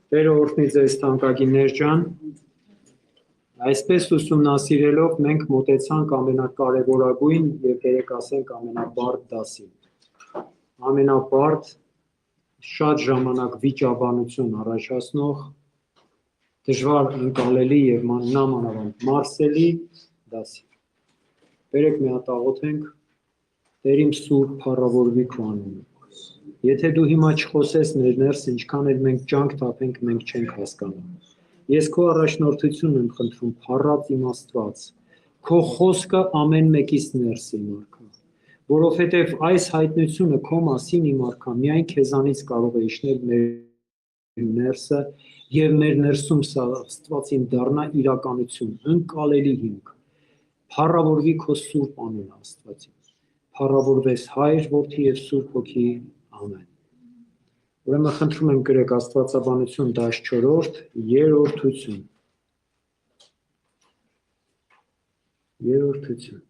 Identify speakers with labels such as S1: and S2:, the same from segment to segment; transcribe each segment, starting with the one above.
S1: Տերը օրհնի ձեզ թանկագիններ ջան, այսպես ուսումնասիրելով մենք մոտեցանք ամենակարևորագույն եւ երեք ասենք ամենաբարդ դասին։ Ամենաբարդ շատ ժամանակ վիճաբանություն առաջացնող դժվար ընկալելի եւ նամանավանդ մարսելի դասի։ Բերեք մի հատ աղոթենք, Տեր իմ Սուրբ փառավորվի քո անունը։ Եթե դու հիմա չխոսես մեր ներս, ինչքան էլ մենք ջանք թափենք, մենք չենք հասկանում։ Ես քո առաջնորդությունն եմ խնդրում, փառած իմ Աստված, քո խոսքը ամեն մեկից ներս իմ արքա, որովհետև այս հայտնությունը քո մասին իմ արքա միայն քեզանից կարող է իջնել մեր ներսը եւ մեր ներսում սա Աստվածին դառնա իրականություն, ընկալելի հիմք։ Փառավորվի քո Սուրբ անունը Աստվածին։ Փառավորվես Հայր, Որդի եւ Սուրբ Հոգի։ Ամեն։ Ուրեմն խնդրում եմ գրեք Աստվածաբանություն 14, երրորդություն։ Երրորդություն։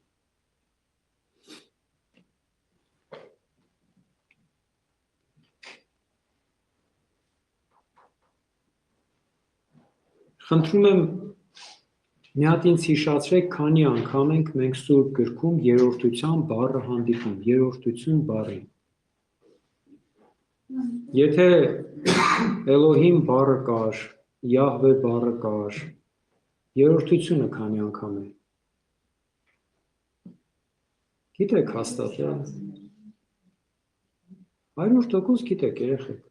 S1: Խնդրում եմ մի հատ ինձ հիշացրեք, քանի անգամ ենք մենք Սուրբ գրքում երրորդության բառը հանդիպում, երրորդություն բառի։ Եթե Էլոհիմ բառը կար, Յահվե բառը կար, երրորդությունը քանի անգամ է։ Գիտեք հաստատ, 100% գիտեք երեխեք։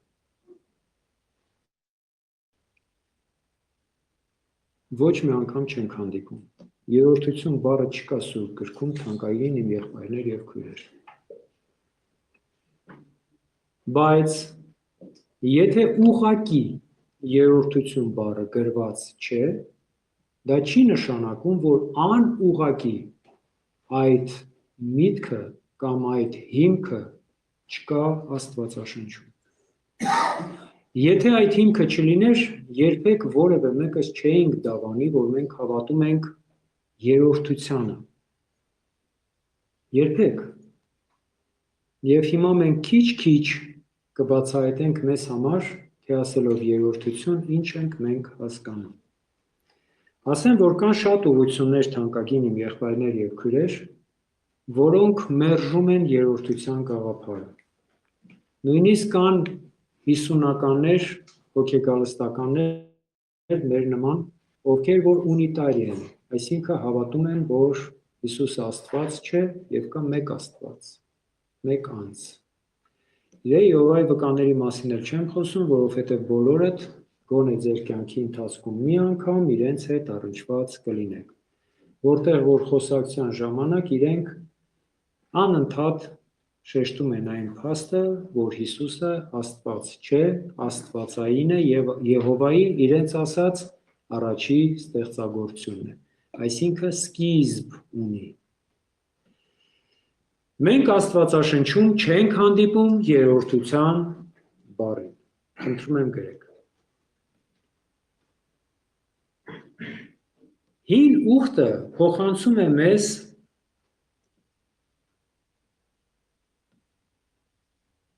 S1: Ոչ մի անգամ չենք հանդիպում։ Երրորդություն բառը չկա Սուրբ գրքում, թանկագին իմ եղբայրներ եւ քույրեր։ Բայց եթե ուղղակի երրորդություն բառը գրված չէ, դա չի նշանակում, որ անուղղակի այդ միտքը կամ այդ հիմքը չկա Աստվածաշնչում։ Եթե այդ հիմքը չլիներ, երբեք որևէ մեկս չէինք դավանի, որ մենք հավատում ենք երրորդությանը։ Երբեք։ Եվ հիմա մենք քիչ-քիչ կբացահայտենք մեզ համար, թե ասելով երրորդություն, ինչ ենք մենք հասկանում։ Ասեմ, որ կան շատ ուղղություններ թանկագին իմ եղբայրներ եւ քույրեր, որոնք մերժում են երրորդության գաղափարը։ Նույնիսկ կան 50-ականներ, հոգեգալստականներ մեր նման, ովքեր որ ունիտարի են, այսինքն հավատում են, որ Հիսուսը Աստված չէ եւ կա մեկ Աստված, մեկ անձ։ Եհովայի վկաների մասին էլ չեմ խոսում, որովհետև բոլորդ գոնե ձեր կյանքի ընթացքում մի անգամ իրենց հետ առնչված կլինեք, որտեղ որ խոսակցության ժամանակ իրենք անընդհատ շեշտում են այն փաստը, որ Հիսուսը Աստված չէ, Աստվածային է եւ Եհովայի իրենց ասած առաջի ստեղծագործությունն է, այսինքն սկիզբ ունի։ Մենք Աստվածաշնչում չենք հանդիպում երրորդության բառին։ Խնդրում եմ գրեք։ Հին ուխտը փոխանցում է մեզ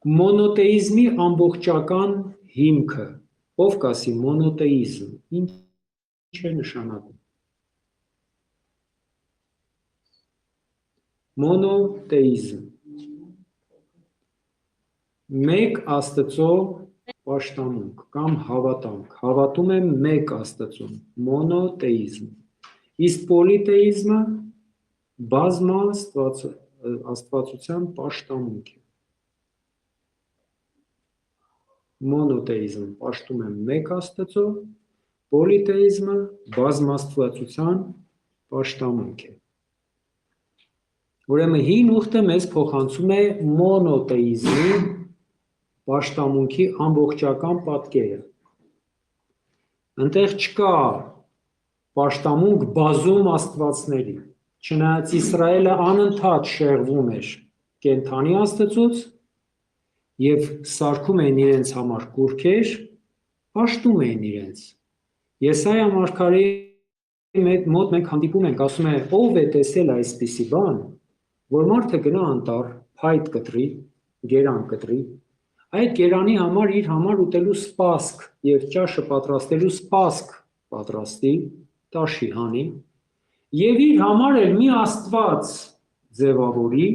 S1: մոնոթեիզմի ամբողջական հիմքը։ Ով կասի մոնոթեիզմ, ինչ է նշանակում։ Մոնոթեիզմ։ Մեկ Աստծո պաշտամունք կամ հավատանք։ Հավատում եմ մեկ Աստծուն, մոնոթեիզմ։ Իսկ պոլիթեիզմը բազմա աստվածության պաշտամունք է։ Մոնոթեիզմ պաշտում եմ մեկ Աստծո, պոլիթեիզմը բազմաստվածության պաշտամունք է։ Ուրեմն հին ուխտը մեզ փոխանցում է մոնոթեիզմի պաշտամունքի ամբողջական պատկերը։ Այնտեղ չկա պաշտամունք բազում աստվածների, չնայած Իսրայելը անընդհատ շեղվում էր կենդանի Աստծուց եւ սարքում էին իրենց համար կուռքեր, պաշտում էին իրենց։ Եսայա մարգարեի մոտ մենք հանդիպում ենք, ասում է, ով է տեսել այսպիսի բան, որ մարդը գնա անտառ, փայտ կտրի, գերան կտրի, Այդ գերանի համար իր համար ուտելու սպասք եւ ճաշը պատրաստելու սպասք պատրաստի, տաշի հանի եւ իր համար էլ մի Աստված ձևավորի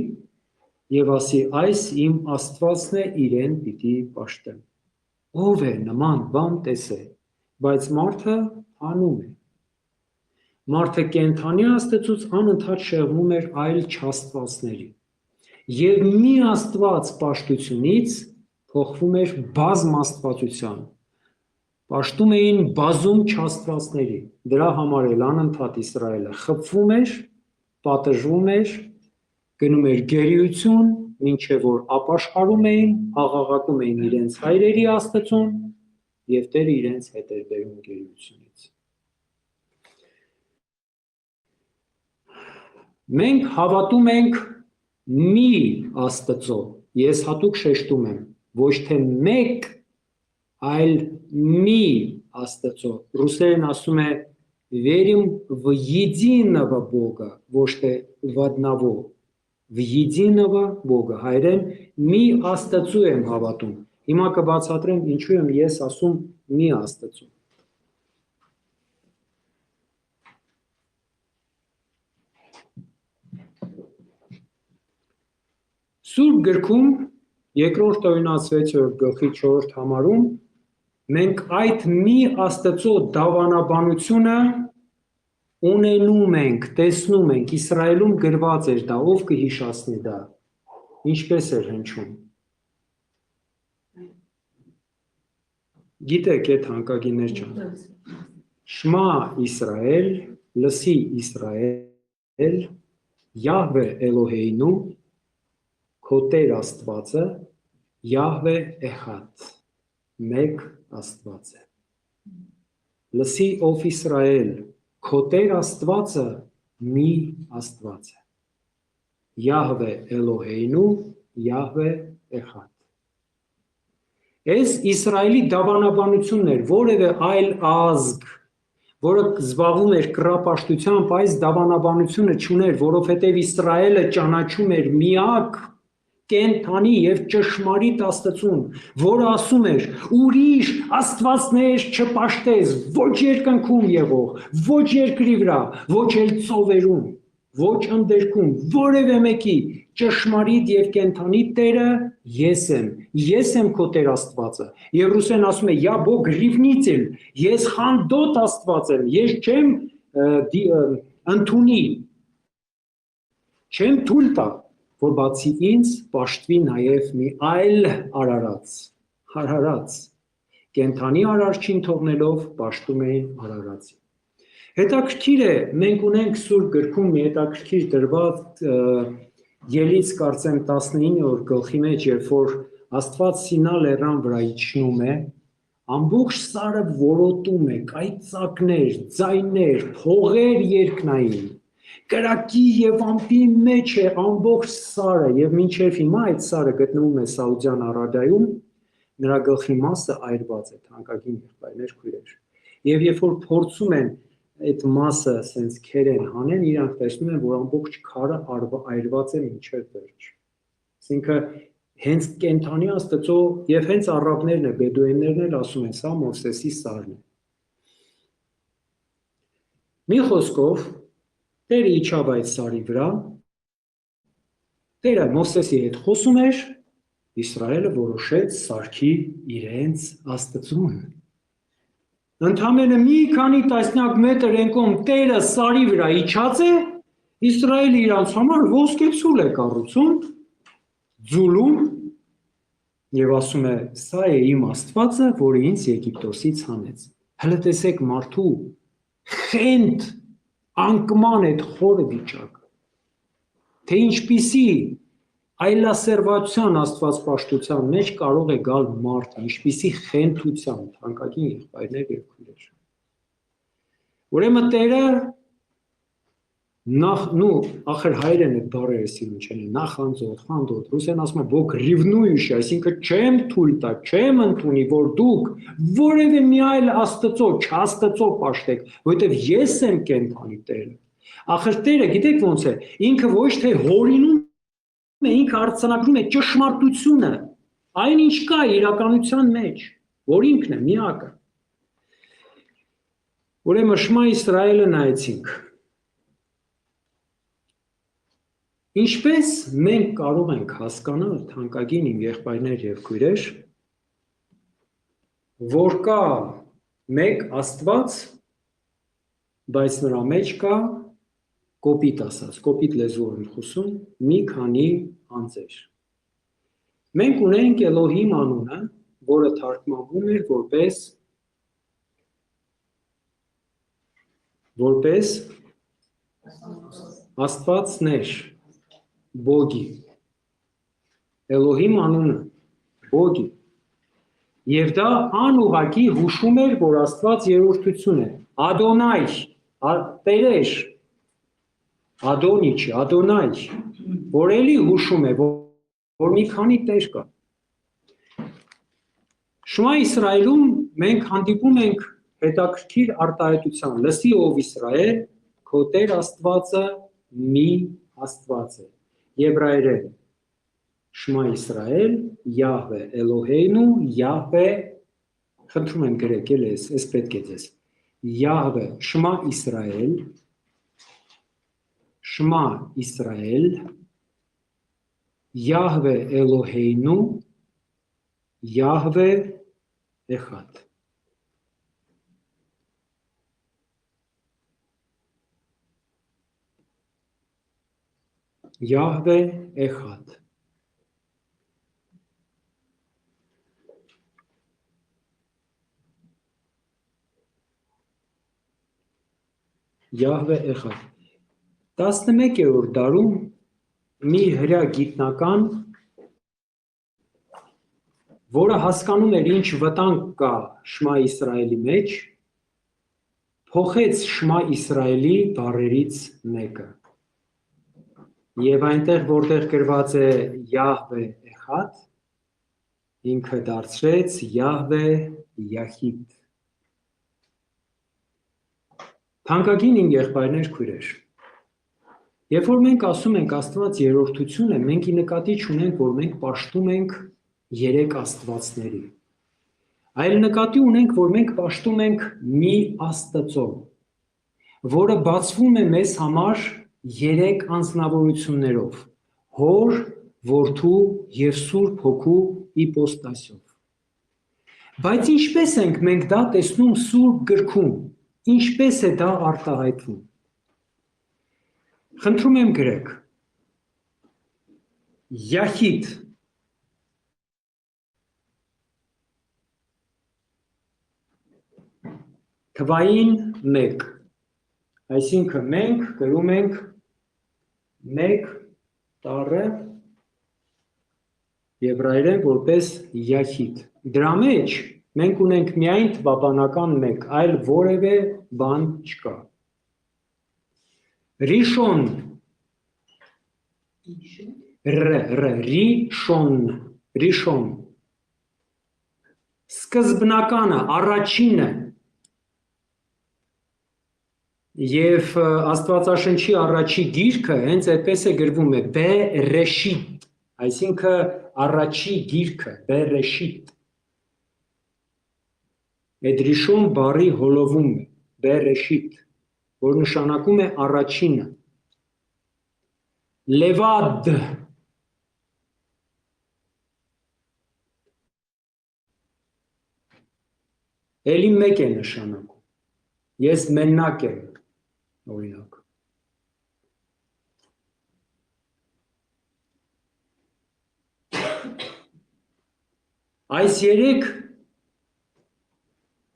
S1: եւ ասի այս իմ Աստվածն է, իրեն պիտի պաշտեմ։ Ով է նման բան տեսե, բայց մարդը անում է։ Մարդը կենդանի Աստծուց անընդհատ շեղվում էր այլ չաստվածների եւ մի Աստված պաշտությունից փոխվում էր բազմ աստվածության, պաշտում էին բազում չաստվածների, դրա համար էլ անընդհատ Իսրայելը խփվում էր, պատժվում էր, գնում էր գերիություն, մինչև որ ապաշխարում էին, աղաղակում էին իրենց հայրերի Աստծուն եւ Տերը իրենց հետ էր բերում գերիությունից։ Մենք հավատում ենք մի Աստծո, ես հատուկ շեշտում եմ, ոչ թե մեկ, այլ մի Աստծո, ռուսերեն ասում է верим в единого Бога, ոչ թե в одного, в единого Бога, հայերեն մի Աստծո եմ հավատում, հիմա կբացատրեմ ինչու եմ ես ասում մի Աստծո։ Սուրբ գրքում երկրորդ օրինաց 6-րդ գլխի 4-րդ համարում մենք այդ մի Աստծո դավանաբանությունը ունենում ենք, տեսնում ենք, Իսրայելում գրված էր դա, ով կհիշացնի դա, ինչպես էր հնչում։ Գիտեք այդ հանկագիներ ջան։ Շմա Իսրայել, լսի Իսրայել, Յահվե Էլոհեյնու Քո Տեր Աստվածը Յահվե Էխադ, մեկ Աստված է։ Լսի ով Իսրայել, քո Տեր Աստվածը մի Աստված է։ Յահվե Էլոհեյնու, Յահվե Էխադ։ Այս Իսրայելի դավանաբանությունն էր, որևէ այլ ազգ, որը զբաղվում էր կռապաշտությամբ, այս դավանաբանությունը չուներ, որովհետև Իսրայելը ճանաչում էր միակ կենդանի եւ ճշմարիտ Աստծուն, որը ասում էր. ուրիշ աստվածներ չպաշտես, ոչ երկնքում եղող, ոչ երկրի վրա, ոչ էլ ծովերում, ոչ ընդերքում, որևէ մեկի ճշմարիտ եւ կենդանի Տերը ես եմ քո Տեր Աստվածը։ Եվ ռուսեն ասում է. «Я Бог ревнитель, ես խանդոտ Աստված եմ, ես չեմ ընդունի, չեմ թույլ տա, որ բացի ինձ պաշտվի նաև մի այլ արարած, կենդանի արարչին թողնելով պաշտում էին արարածին»։ Հետաքրքիր է, մենք ունենք Սուրբ գրքում մի հետաքրքիր դրված Ելից կարծեմ 19-րդ գլխի մեջ, երբ որ Աստված Սինա լեռան վրա իջնում է, ամբողջ սարը որոտում է, կայծակներ, ձայներ, փողեր երկնային, կրակի եւ ամպի մեջ է ամբողջ սարը եւ մինչեւ հիմա այդ սարը գտնվում է Սաուդյան Արաբիայում, նրա գլխի մասը այրված է, թանկագին եղբայրներ, քույրեր։ Եվ երբ որ փորձում են այդ մասը սենց քերեն հանեն, իրանք տեսնում են, որ ամբողջ քարը այրված է մինչև վերջ։ Այսինքն հենց կենդանի Աստծո եւ հենց առաբներն է, բեդուիններն էլ ասում են, սա Մովսեսի սարն է։ Մի խոսքով Տերը իջավ այդ սարի վրա, Տերը Մովսեսի հետ խոսում էր, Իսրայելը որոշեց սարքի իրենց Աստծուն։ Ընդամենը մի քանի տասնյակ մետր ենկում Տերը սարի վրա իջած է, Իսրայելը իրանց համար ոսկեցուլ է կառուցում, ձուլում եւ ասում է. «Սա է իմ Աստվածը, որը ինձ Եգիպտոսից հանեց»։ Հələ տեսեք մարդու խենթ անկման այդ խորը վիճակը, թե ինչպիսի այլասերվածության աստվածպաշտության մեջ կարող է գալ մարդը, ինչպիսի խենթության, թանկագին եղբայրներ եւ քույրեր։ Ուրեմն Տերը ախր հայերեն այդ բառերը սիրուն չեն, նախանձոտ, խանդոտ, ռուսեն ասում է «Бог ревнующий», այսինքն չեմ թույլ տա, չեմ ընդունի, որ դուք որևէ մի այլ Աստծո, չաստծո պաշտեք, որովհետեւ ես եմ կենդանի Տերը։ Ախր Տերը գիտեք ոնց է, ինքը ոչ թե հորինում է, ինքը արձանագրում է ճշմարտությունը, Այն ինչ կա իրականության մեջ, որ ինքն է միակը։ Ուրեմն Շմա Իսրայելը նայեցինք։ Ինչպես մենք կարող ենք հասկանալ, թանկագին իմ եղբայրներ եւ քույրեր, որ կա մեկ Աստված, բայց նրա մեջ կա կոպիտ ասած, կոպիտ լեզվով եմ խոսում, մի քանի անձեր։ Մենք ունենք Էլոհիմ անունը, որը թարգմանվում էր որպես Աստվածներ, Բոգի։ Էլոհիմ անունը, Բոգի։ Եվ դա անուղղակի հուշում էր, որ Աստված երրորդություն է։ Ադոնայ, Տերեր, Ադոնիչ, Ադոնայ, որ էլի հուշում է, որ մի քանի տեր կա։ Շմա Իսրայելում մենք հանդիպում ենք հետաքրքիր արտահայտության, լսի ով Իսրայել, քո Տեր Աստվածը մի Աստված է։ Եբրայերեն Շմա Իսրայել, Յահվե Էլոհեյնու, Յահվե, խնդրում եմ գրեք, էս պետք է ձեզ։ Յահվե Շմա Իսրայել, Շմա Իսրայել, Յահվե Էլոհեյնու, Յահվե Էխադ։ Յահվե Էխադ։ Յահվե Էխադ։ 11-րդ դարում մի հրյա գիտնական, որը հասկանում էր ինչ վտանգ կա Շմա Իսրայելի մեջ, փոխեց Շմա Իսրայելի բառերից մեկը։ Եվ այնտեղ, որտեղ գրված է Յահվե Էխադ, ինքը դարձրեց Յահվե Յախիդ։ Թանկագին իմ եղբայրներ քույրեր, երբ որ մենք ասում ենք Աստված երրորդություն է, մենք ի նկատի չունենք, որ մենք պաշտում ենք երեք Աստվածների։ Այլ նկատի ունենք, որ մենք պաշտում ենք մի Աստծո, որը բացվում է մեզ համար երեք անձնավորություններով՝ Հոր, Որդու և Սուրբ Հոգու իպոստասյով։ Բայց ինչպես ենք մենք դա տեսնում Սուրբ գրքում, ինչպես է դա արտահայտվում։ Խնդրում եմ գրեք, Յախիդ, թվային մեկ, այսինքն մենք գրում ենք մեկ տառը եբրայերեն որպես Յախիդ։ Դրա մեջ մենք ունենք միայն թվաբանական մեկ, այլ որևէ բան չկա։ Ռիշոն, Ռիշոն, սկզբնականը, առաջինը, և Աստվածաշնչի առաջի գիրքը հենց այդպես է գրվում է Բերեշիտ, այսինքն առաջի գիրքը, Բերեշիտ։ Այդ Ռիշոն բառի հոլովում է, Բերեշիտ, որ նշանակում է առաջինը։ Լևադ, էլի մեկ է նշանակում, ես մենակ եմ, օրինակ։ Այս երեք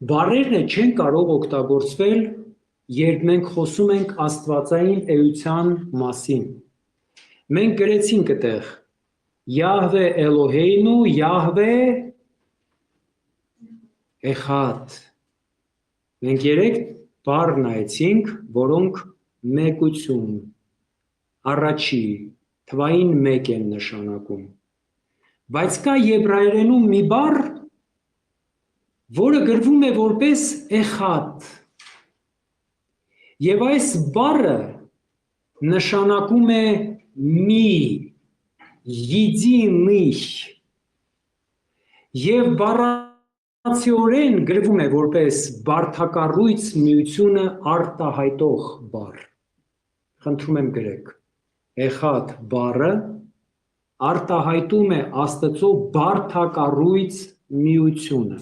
S1: բառերն չեն կարող օգտագործվել, երբ մենք խոսում ենք աստվածային էության մասին։ Մենք գրեցինք այդտեղ Յահվե Էլոհեյնու, Յահվե Էխադ։ Մենք երեք բառ նայեցինք, որոնք մեկություն, առաջի, թվային մեկ են նշանակում։ Բայց կա եբրայերենում մի բառ, որը գրվում է որպես Էխադ։ Եվ այս բառը նշանակում է մի, յիդինիչ, Եվ բառացիորեն գրվում է որպես բարդակառույց միությունը արտահայտող բառ։ Խնդրում եմ գրեք։ Էխադ բառը արտահայտում է Աստծո բարդակառույց միությունը։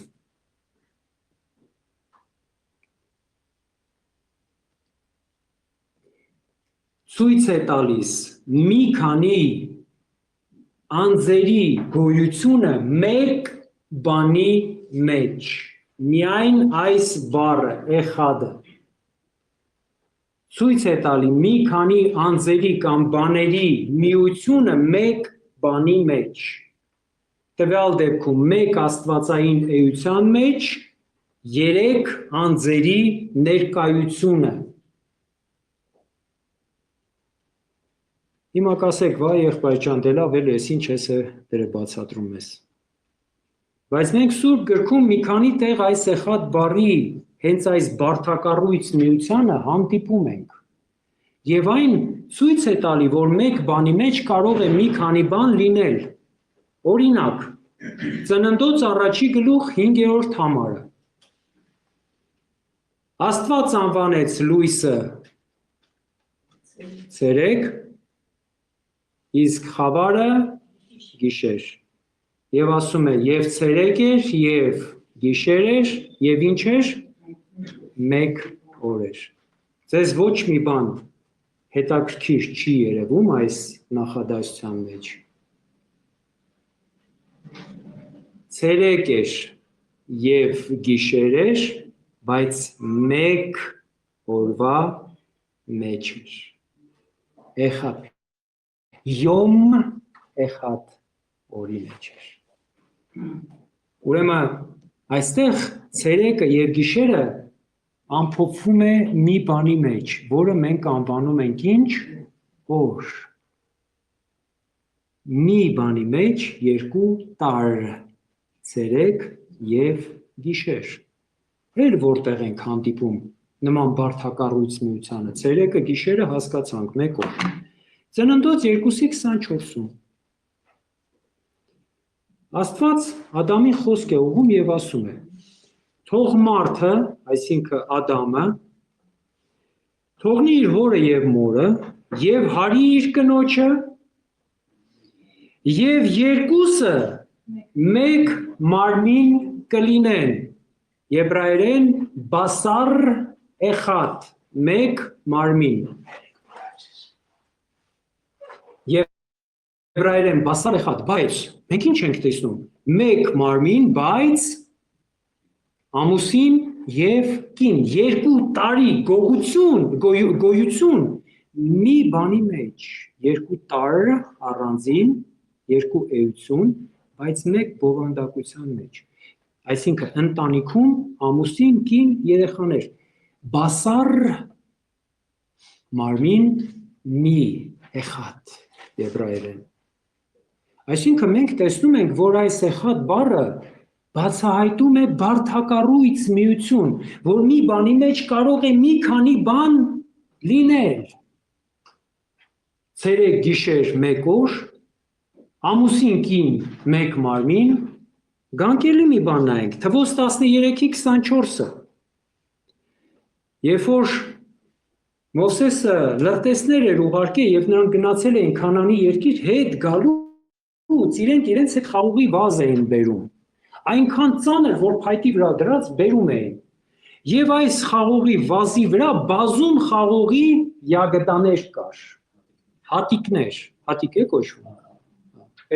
S1: Ցույց է տալիս մի քանի անձերի գոյությունը մեկ բանի մեջ, միայն այս բառը, էխադը, ցույց է տալի մի քանի անձերի կամ բաների միությունը մեկ բանի մեջ, տվյալ դեպքում մեկ աստվածային էության մեջ երեք անձերի ներկայությունը։ Հիմա կասեք, վայ եղբայր ջան, դե լավ էլ ես ինչ ես դերը բացատրում ես։ Բայց մենք Սուրբ գրքում մի քանի տեղ այս էխադ բառի հենց այս բարդակառույց միությանը հանդիպում ենք։ Եվ այն ցույց է տալի, որ մեկ բանի մեջ կարող է մի քանի բան լինել։ Օրինակ, Ծննդոց առաջի գլուխ 5-րդ համարը։ Աստված անվանեց լույսը ցերեկ, իսկ խավարը գիշեր։ Եվ ասում է, եւ ցերեկ էր, եւ գիշեր էր, եւ ինչ էր, մեկ օր էր։ Ձեզ ոչ մի բան հետաքրքիր չի երևում այս նախադասության մեջ։ Ցերեկ էր եւ գիշեր էր, բայց մեկ օրվա մեջ էր։ Էխադ Յոմ էխադ օրի մեջ էր։ Ուրեմն այստեղ ցերեկը եւ գիշերը ամփոփվում է մի բանի մեջ, որը մենք անվանում ենք ինչ օր։ Մի բանի մեջ երկու տար, ցերեկ եւ գիշեր։ Էլ որտեղ ենք հանդիպում նման բարդակառույց միությանը, ցերեկը գիշերը հասկացանք մեկ օր։ Ծննդոց 2:24-ում Աստված Ադամին խոսք է ուղղում եւ ասում է. թող մարդը, այսինքն Ադամը, թողնի իր հորը եւ մորը եւ հարի իր կնոջը եւ երկուսը մեկ մարմին կլինեն։ Եբրայերեն բասար էխադ, մեկ մարմին։ Եբրայերեն բասար էխադ, բայց մենք ինչ ենք տեսնում։ Մեկ մարմին, բայց ամուսին եւ կին, երկու տարի գոյություն մի բանի մեջ, երկու տար առանձին, երկու էություն, բայց մեկ բովանդակության մեջ։ Այսինքն ընտանիքում ամուսին, կին, երեխաներ, բասար մարմին մի էխադ եբրայերեն։ Այսինքն մենք տեսնում ենք, որ այս էխադ բառը բացահայտում է բարդակառույց միություն, որ մի բանի մեջ կարող է մի քանի բան լինել։ Ցերեկ գիշեր մեկ օր, ամուսին կին մեկ մարմին, գանկելի մի բան նայենք, թվոց 13:24-ը։ Երբ որ Մովսեսը լրտեսներ էր ուղարկել եւ նրանք գնացել էին Քանանի երկիր, հետ գալուց իրենց հետ խաղողի վազ էին բերում։ Այնքան ծանր, որ փայտի վրա դրած բերում էին։ Եվ այս խաղողի վազի վրա բազում խաղողի յագդաներ կար, հատիկներ, հատիկ է կոչվում,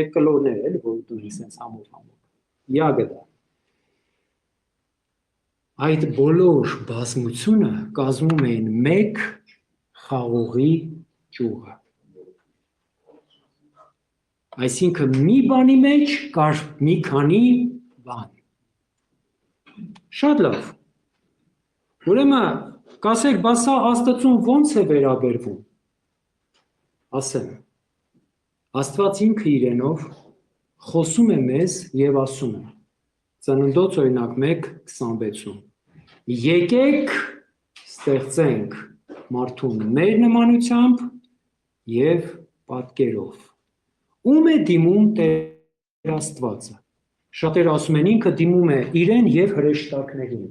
S1: այդ կլորներ էլի, որ դու ինձ համով, յագդա։ Այդ բոլոր բազմությունը կազմում էին մեկ խաղողի ճյուղը։ Այսինքն մի բանի մեջ կար մի քանի բան։ Շատ լավ։ Ուրեմն կասեք, բաս սա Աստծուն ո՞նց է վերաբերվում։ Ասեմ, Աստված ինքը իրենով խոսում է մեզ եւ ասում է. Ծննդոց օրինակ 1:26-ում. Եկեք ստեղծենք մարդուն մեր նմանությամբ եւ պատկերով։ Ում է դիմում Տեր Աստվածը։ Շատերը ասում են ինքը դիմում է իրեն եւ հրեշտակներին։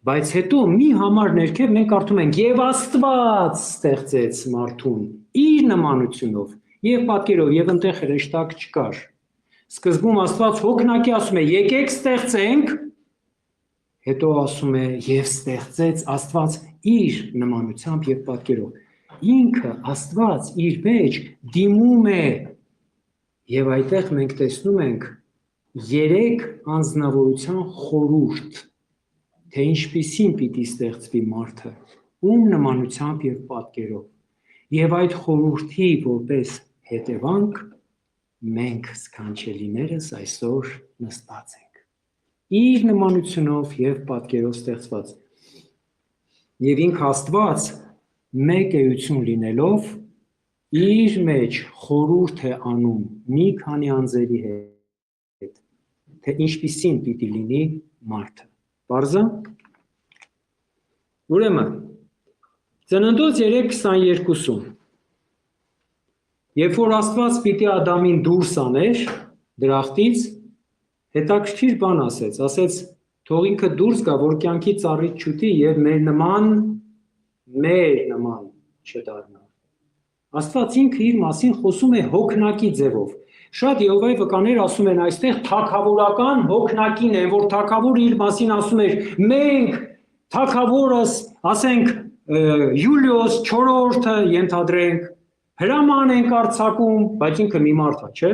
S1: Բայց հետո մի համար ներքև մենք կարդում ենք եւ Աստված ստեղծեց մարդուն իր նմանությունով եւ պատկերով եւ այնտեղ հրեշտակ չկար։ Սկզբում Աստված հոգնակի ասում է եկեք ստեղծենք, հետո ասում է եւ ստեղծեց Աստված իր նմանությամբ եւ պատկերով։ Ինքը Աստված իր մեջ դիմում է եւ այդտեղ մենք տեսնում ենք երեք անձնավորության խորհուրդ, թե ինչպիսին պիտի ստեղծվի մարդը, ում նմանությամբ եւ պատկերով։ Եվ այդ խորհրդի որպես հետևանք մենք սքանչելիներս այսօր նստած ենք։ Իր նմանությունով եւ պատկերով ստեղծված։ Եվ ինքը Աստված մեկ էություն լինելով իր մեջ խորհուրդ է անում մի քանի անձերի հետ, թե ինչպիսին պիտի լինի մարդը։ Պարզա։ Ուրեմն Ծննդոց 3:22-ում երբ որ Աստված պիտի Ադամին դուրս աներ դրախտից, հետաքրքիր բան ասեց, թող ինքը դուրս գա, որ կյանքի ծառից չուտի եւ մեր նման չդառնա։ Աստված ինքը իր մասին խոսում է հոգնակի ձևով։ Շատ Եհովայի վկաներ ասում են այստեղ թագավորական հոգնակին են, որ թագավորը իր մասին ասում էր, մենք թագավորս, ասենք Յուլիոս 4-րդը ենթադրենք, հրաման ենք արձակում, բայց ինքը մի մարդ է, չէ՞։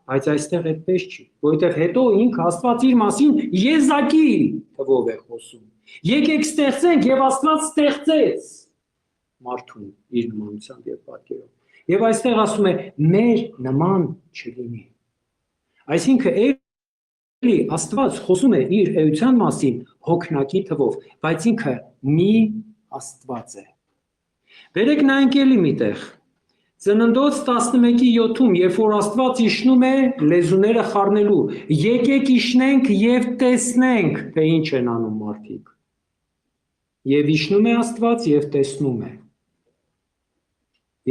S1: Բայց այստեղ այդպես չի, որովհետև հետո ինքը Աստված իր մասին եզակի թվով է խոսում։ Եկեք ստեղծենք եւ Աստված ստեղծեց մարդուն իր նմանությամբ եւ պատկերով։ Եվ այստեղ ասում է մեր նման չլինի։ Այսինքն էլի Աստված խոսում է իր էության մասին հոգնակի թվով, բայց ինքը մի Աստված է։ Վերեք նայենք էլի միտեղ։ Ծննդոց 11:7-ում, երբ որ Աստված իջնում է լեզուները խառնելու, եկեք իջնենք եւ տեսնենք, թե ինչ են անում մարդիկ։ Եվ իջնում է Աստված եւ տեսնում է։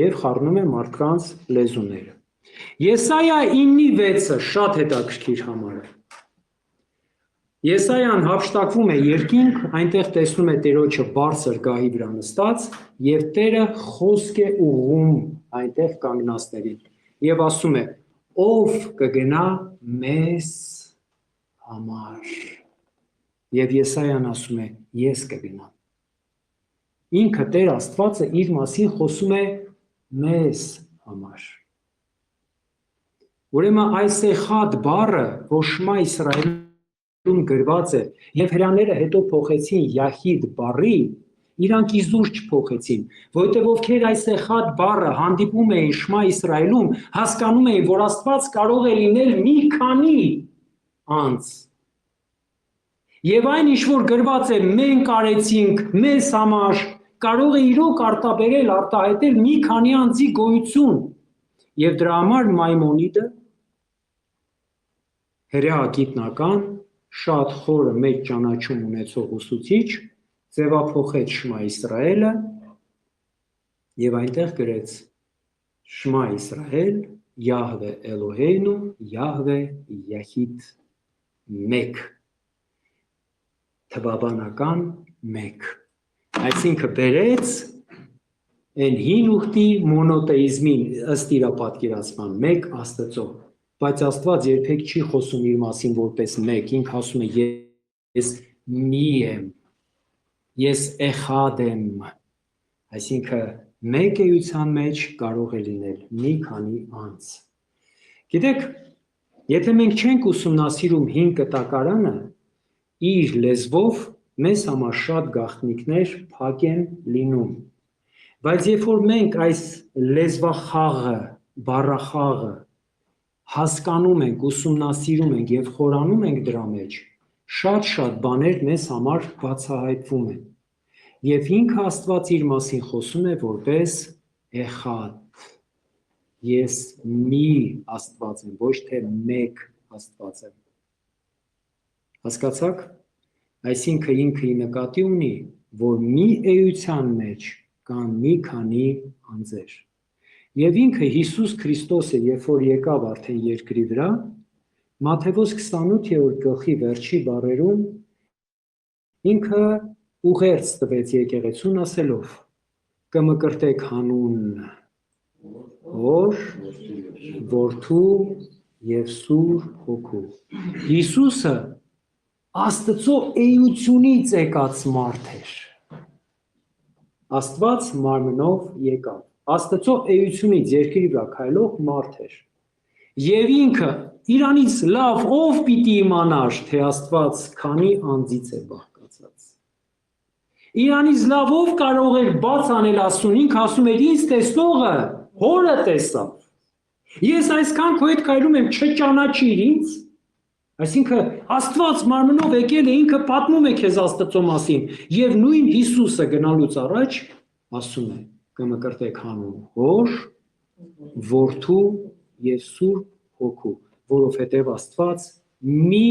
S1: Եվ խառնում է մարդկանց լեզուները։ Եսայա 9:6-ը շատ հետաքրքիր համար է։ Եսայան հափշտակվում է երկինք, այնտեղ տեսնում է Տերոջը բարձր գահի վրա նստած եւ Տերը խոսք է ուղղում այնտեղ կանգնածներին եւ ասում է. ով կգնա մեզ համար։ Եվ Եսայան ասում է. ես կգնամ։ Ինքը Տեր Աստվածը իր մասին խոսում է մեզ համար։ Ուրեմն այս Էխադ բառը, որ Շմա Իսրայելում գրված է, եւ հրաները հետո փոխեցին Յահիդ բառի, իրանք իզուր չփոխեցին, որովհետև ովքեր այս Էխադ բառը հանդիպում էին Շմա Իսրայելում, հասկանում էին, որ Աստված կարող է լինել մի քանի անձ։ Եվ այն ինչ որ գրված է մենք արեցինք մեզ համար, կարող է իրոք արտաբերել, արտահայտել մի քանի անձի գոյություն։ Եվ դրա համար Մայմոնիդը հրեագիտնական շատ խորը մեծ ճանաչում ունեցող ուսուցիչ ձևափոխեց Շմա Իսրայելը եւ այնտեղ գրեց Շմա Իսրայել, Յահվե Էլոհեյնու, Յահվե Յահիդ մեկ, թվաբանական մեկ։ Այսինքն բերեց այն հին ուխտի մոնոթեիզմին ըստ իր պատկերացման մեկ Աստծո, բայց Աստված երբեք չի խոսում իր մասին որպես մեկ, ինքը ասում է ես մի եմ, ես Էխադ եմ, այսինքն մեկ էության մեջ կարող է լինել մի քանի անձ։ Գիտեք, եթե մենք չենք ուսումնասիրում հին կտակարանը, իր լեզվով մեզ համար շատ գաղտնիքներ փակ են լինում, բայց երբ որ մենք այս լեզվախաղը, բառախաղը հասկանում ենք, ուսումնասիրում ենք եւ խորանում ենք դրա մեջ, շատ բաներ մեզ համար բացահայտվում են։ Եվ ինքը Աստված իր մասին խոսում է որպես Էխադ։ Ես մի Աստված եմ, ոչ թե մեկ Աստված եմ։ Հասկացաք։ Այսինքն ինքը նկատի ունի, որ մի էության մեջ կան մի քանի անձեր։ Եվ ինքը Հիսուս Քրիստոսը, երբ որ եկավ արդեն երկրի վրա, Մատթեոս 28-րդ գլխի վերջի բառերում ինքը ուղերձ տվեց եկեղեցուն ասելով. կմկրտեք հանուն Հոր, Որդու եւ Սուրբ Հոգու։ Հիսուսը Աստծո էությունից եկած մարդ էր։ Աստված մարմնով եկավ։ Աստծո էությունից երկրի վրա քայլող մարդ էր։ Եվ ինքը իրանից լավ ով պիտի իմանար, թե Աստված քանի անձից է բաղկացած։ Իրանից լավ ով կարող էր բաց անել ասուն, ինքը ասում էր ինձ տեսնողը Հորը տեսավ։ Ես այսքան քո հետ քայլում եմ, չճանաչիր ինձ։ Այսինքն Աստված մարմնով եկել է, ինքը պատմում է քեզ Աստծո մասին, եւ նույն Հիսուսը գնալուց առաջ ասում է. կմկրտեք հանուն Հոր, Որդու եւ Սուրբ Հոգու, որովհետեւ Աստված մի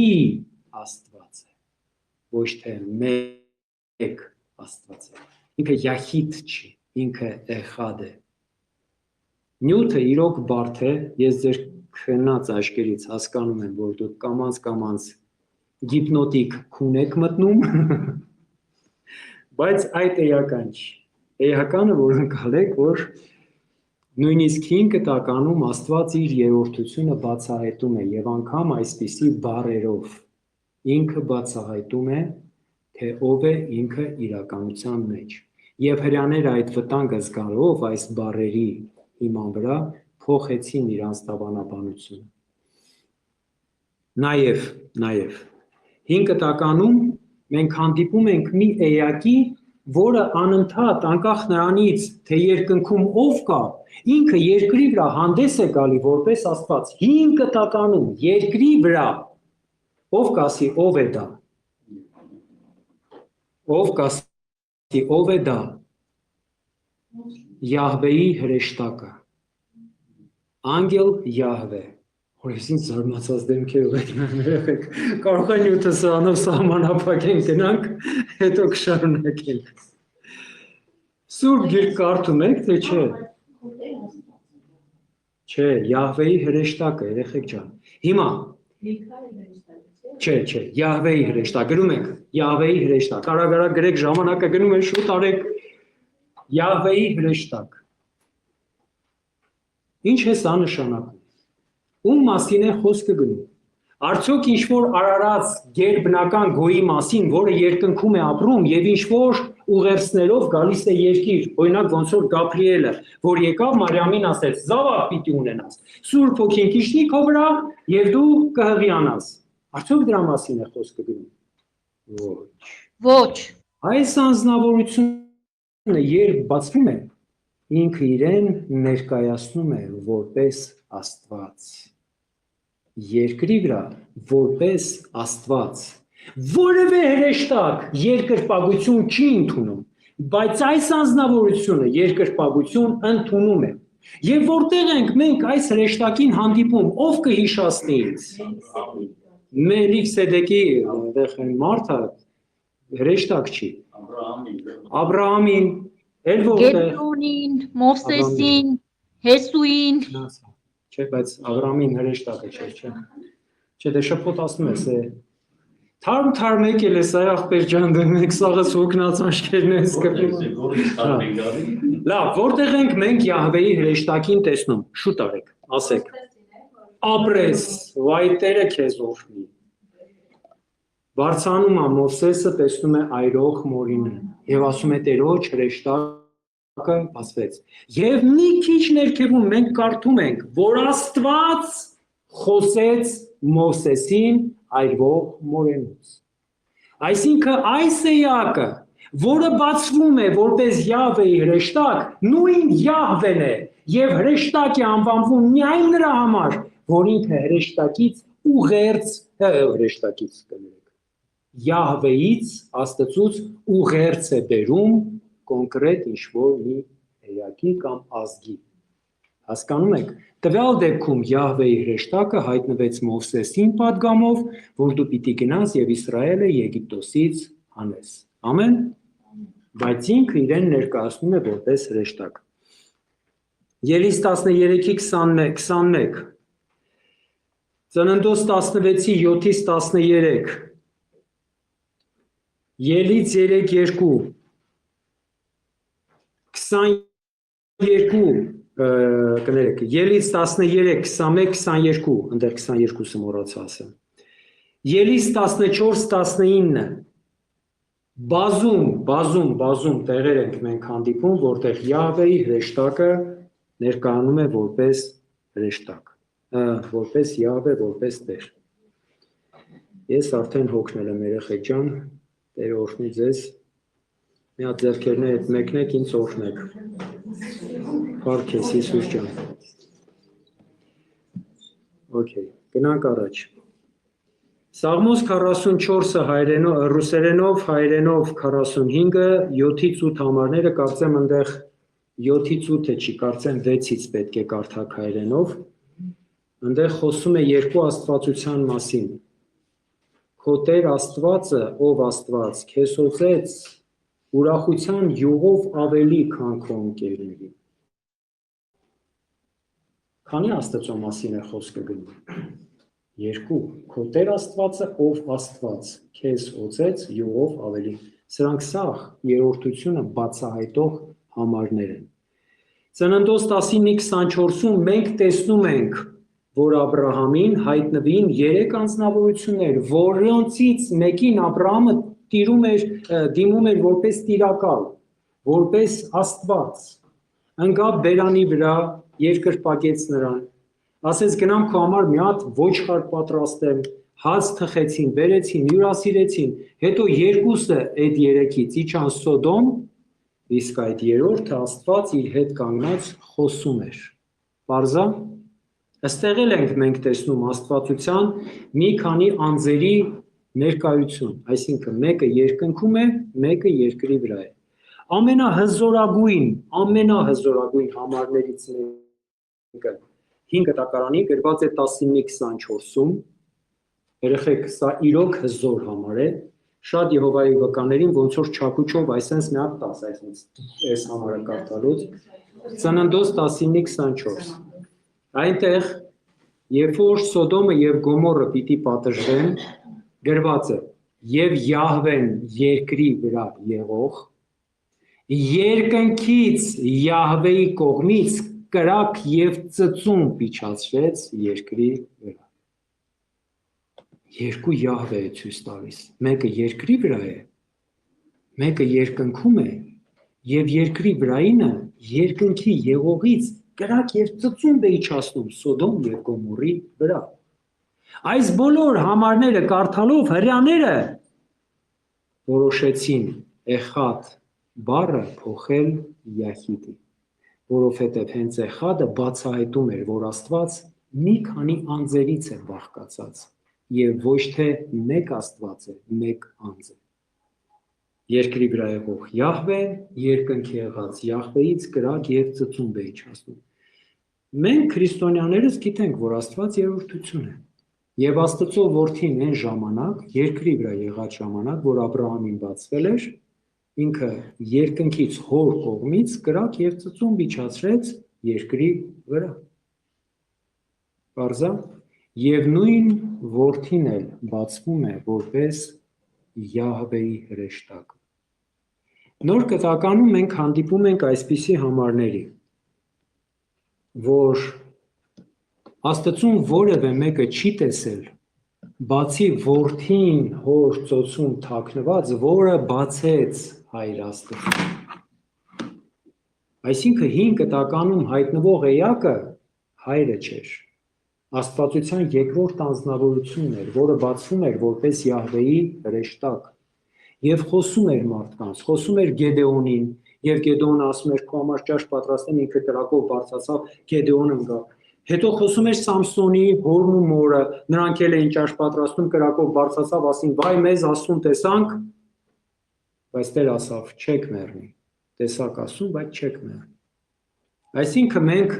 S1: Աստված է, ոչ թե մեկ Աստված է։ Ինքը Յախիդ չի, ինքը Էխադ է։ Նյութը իրոք բարդ է, ես ձեր քնած աչքերից հասկանում եմ, որ դուք կամաց գիպնոտիկ քուն եք մտնում, բայց այդ էական չի։ Էականը, որ ընկալեք, որ նույնիսկ 5 տականում Աստված իր երրորդությունը բացահայտում է եւ անգամ այսպիսի բառերով ինքը բացահայտում է, թե ով է ինքը իրականության մեջ։ Եվ հրյաները այդ վտանգը զգալով այս բառերի հիման վրա փոխեցին իրանց տաբանաբանությունը։ Նաև 5 տականում մենք հանդիպում ենք մի էակի, որը անընդհատ անկախ նրանից, թե երկնքում ով կա, ինքը երկրի վրա հանդես է գալի որպես Աստված։ 5 տականում երկրի վրա ով կասի ով է դա։ Ով կասի ով է դա։ Յահվեի հրեշտակը։ Անգել Յահվե։ Որովհետև զարմացած դեմքերով եք ներեք, կարող է նյութը սրանով սահմանափակենք գնանք, հետո կշարունակենք։ Սուրբ գիրք կարդում եք, թե չէ։ Չէ, Յահվեի հրեշտակը, երեխեք ջան։ Հիմա Չէ, Յահվեի հրեշտակ, գրում եք, Յահվեի հրեշտակ, արագ գրեք, ժամանակը գնում է, շուտ արեք, Յահվեի հրեշտակ։ Ինչ է սա նշանակում։ Ում մասին է խոսքը գնում։ Արդյոք ինչ-որ արարած գերբնական գոյի մասին, որը երկնքում է ապրում եւ ինչ-որ ուղերձներով գալիս է երկիր, օրինակ ոնց որ Գաբրիելը, որ եկավ Մարիամին ասեց. «Զավակ պիտի ունենաս, Սուրբ Հոգին կիջնի քո վրա եւ դու կհղիանաս»։ Արդյոք դրա մասին է խոսքը գնում։ Ոչ։ Այս անձնավորությունը երբ բացվում է, ինքը իրեն ներկայացնում է որպես Աստված։ Երկրի վրա որպես Աստված։ Որևէ հրեշտակ երկրպագություն չի ընդունում, բայց այս անձնավորությունը երկրպագություն ընդունում է։ Եվ որտեղ ենք մենք այս հրեշտակին հանդիպում, ով կհիշացնի ինձ։ Մելիքսեդեկի մարդը հրեշտակ չի։ Աբրահամին, էլ որտեղ։ Գեդեոնին, Մովսեսին, Հեսուին։ Չէ, բայց Աբրահամին հրեշտակը չէ։ Չէ, դե շփոթ ասում ես, թարմ եկել ես այ ախպեր ջան, դու մեկ սաղս հոգնած աչքերն ես կպում։ Լավ, որտեղ ենք մենք Յահվեի հրեշտակին տեսնում, շուտ արեք, ասեք։ Ապրես, վայ Տերը քեզ օրհնի։ Բարձանում է Մովսեսը, տեսնում է այրող մորինը եւ ասում է Տերոջ հրեշտակը բացվեց։ Եվ մի քիչ ներքևում մենք կարդում ենք, որ Աստված խոսեց Մովսեսին այրվող մորենուց։ Այսինքն այս էակը, որը բացվում է որպես Յահվեի հրեշտակ, նույն Յահվեն է եւ հրեշտակ է անվանվում միայն նրա համար, որ ինքը հրեշտակից ուղերձ հրեշտակից կներեք։ Յահվեից Աստծուց ուղերձ է բերում կոնկրետ ինչ-որ մի էակի կամ ազգի։ Հասկանում եք, տվյալ դեպքում Յահվեի հրեշտակը հայտնվեց Մովսեսին պատգամով, որ դու պիտի գնաս եւ Իսրայելը Եգիպտոսից հանես։ Ամեն։ Բայց ինքը իրեն ներկայացնում է որպես հրեշտակ։ Ելիս 13:21 Ծննդոց 16-ի 7-ից 13, Ելից 3-2, 22, կներեք, Ելից 13, 21, 22, ընդեր 22-ը մոռացա ասեմ, Ելից 14-19, բազում տեղեր ենք մենք հանդիպում, որտեղ Յահվեի հրեշտակը ներկայանում է որպես հրեշտակ, որպես Յահվե, որպես Տեր։ Ես արդեն հոգնել եմ երեխեք ջան, Տերը օրհնի ձեզ, մի հատ ձեռքերն հետ մեկնեք, ինձ օրհնեք, փառք քեզ Հիսուս ջան։ Okay, գնանք առաջ։ Սաղմոս 44-ը ռուսերենով, հայերենով 45-ը, 7-ից 8 համարները, կարծեմ ընդեղ 7-ից 8-ը չի, կարծեմ 6-ից պետք է կարդակ հայերենով, ընդեղ խոսում է երկու աստվածության մասին, քո Տեր Աստվածը, ով Աստված, քեզ հոծեց ուրախության յուղով ավելի, քան քո ընկերների։ Քանի Աստծո մասին է խոսքը գնում։ Երկու, քո Տեր Աստվածը, ով Աստված, քեզ հոծեց յուղով ավելի։ Սրանք սաղ երրորդությունը բացահայտող համարներ են։ Ծննդոց 19-24-ում մենք տեսնում ենք, որ Աբրահամին հայտնվին 3 անձնավորություններ, որոնցից մեկին Աբրահամը դիմում էր որպես տիրակալ, որպես Աստված, ընկավ բերանի վրա, երկրպագեց նրան, ասեց գնամ քո համար մի հատ ոչխար պատրաստեմ, հաց թխեցին, բերեցին, հյուրասիրեցին, հետո երկուսը այդ 3-ից իջան Սոդոմ, իսկ այդ երրորդը Աստված իր հետ կանգնած խոսում էր։ Պարզա, ըստեղ էլ ենք մենք տեսնում աստվածության մի քանի անձերի ներկայություն, այսինքն մեկը երկնքում է, մեկը երկրի վրա է։ Ամենահզորագույն համարներից մեկը 5 կտակարանի գրված է 19-24-ում, երեխեք, սա իրոք հզոր համար է, շատ Եհովայի վկաներին ոնց որ չակուչով այսպես մի հատ 10 այս համարը կարդալուց, Ծննդոց 19-24, այնտեղ, երբ որ Սոդոմը և Գոմորը պիտի պատժվեն, գրված է, և Յահվեն երկրի վրա եղող, երկնքից Յահվեի կողմից կրակ և ծծում իջացրեց երկրի վրա։ Երկու Յահվե է ցույց տալիս, մեկը երկրի վրա է, մեկը երկնքում է, և երկրի վրայինը երկնքի եղողից կրակ և ծծում է իջացնում Սոդոմ և Գոմորի վրա։ Այս բոլոր համարները կարդալով հրեաները որոշեցին Էխադ բառը փոխել Յահիդի, որովհետև հենց Էխադը բացահայտում էր, որ Աստված մի քանի անձերից է բաղկացած և ոչ թե մեկ Աստված է, մեկ անձ է։ Երկրի վրա եղող Յահվե, երկնքի եղած Յահվեից կրակ և ծծում է իջացնում։ Մենք քրիստոնյաներս գիտենք, որ Աստված երրորդություն է, և Աստծո որդին այն ժամանակ, երկրի վրա եղած ժամանակ, որ Աբրահամին բացվել էր, ինքը երկնքից հոր կողմից կրակ և ծծում իջացրեց երկրի վրա։ Պարզա, և նույն որդին էլ բացվում է որպես Յահվեի հրեշտակ։ Նոր կտականում մենք հանդիպում ենք այսպիսի համարների, որ Աստծուն որևէ մեկը չի տեսել, բացի որդին հոր ծոցում թաքնված, որը բացեց Հայր Աստծուն։ Այսինքն 5 կտականում հայտնվող էակը հայրը չէր, աստվածության երկրորդ անձնավորությունն էր, որը բացվում էր որպես Յահվեի հրեշտակ և խոսում էր մարդկանց, խոսում էր Գեդեոնին, և Գեդեոնը ասում էր քո համար ճաշ պատրաստեմ, ինքը կրակով բարձրացավ, Գեդեոնը ընկավ։ Հետո խոսում էր Սամսոնի հորն ու մորը, նրանք էլ էին ճաշ պատրաստում, կրակով բարձրացավ, ասին վայ մեզ Աստծուն տեսանք, բայց Տեր ասավ չեք մեռնի, տեսակ ասում, բայց չեք մեռնի։ Այսինքն մենք